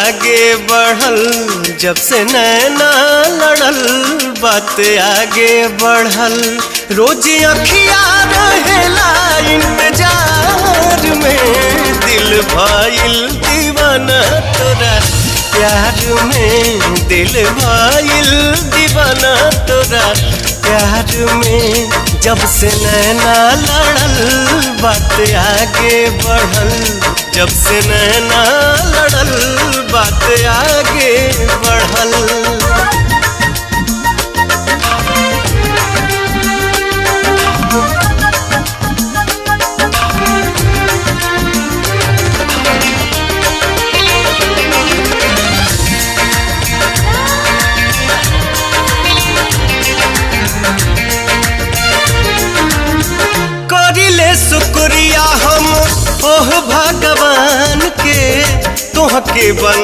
आगे बढ़ल, जब से नैना लड़ल बात आगे बढ़ल। रोज अखिया रहेला इंतजार में, दिल भइल दीवाना तोरा प्यार में, दिल भइल दीवाना तोरा प्यार में। जब से नैना लड़ल बात आगे बढ़ल, जब से नैना लड़ल बात आगे बढ़ल। शुक्रिया हम ओह भगवान के, तोहके बन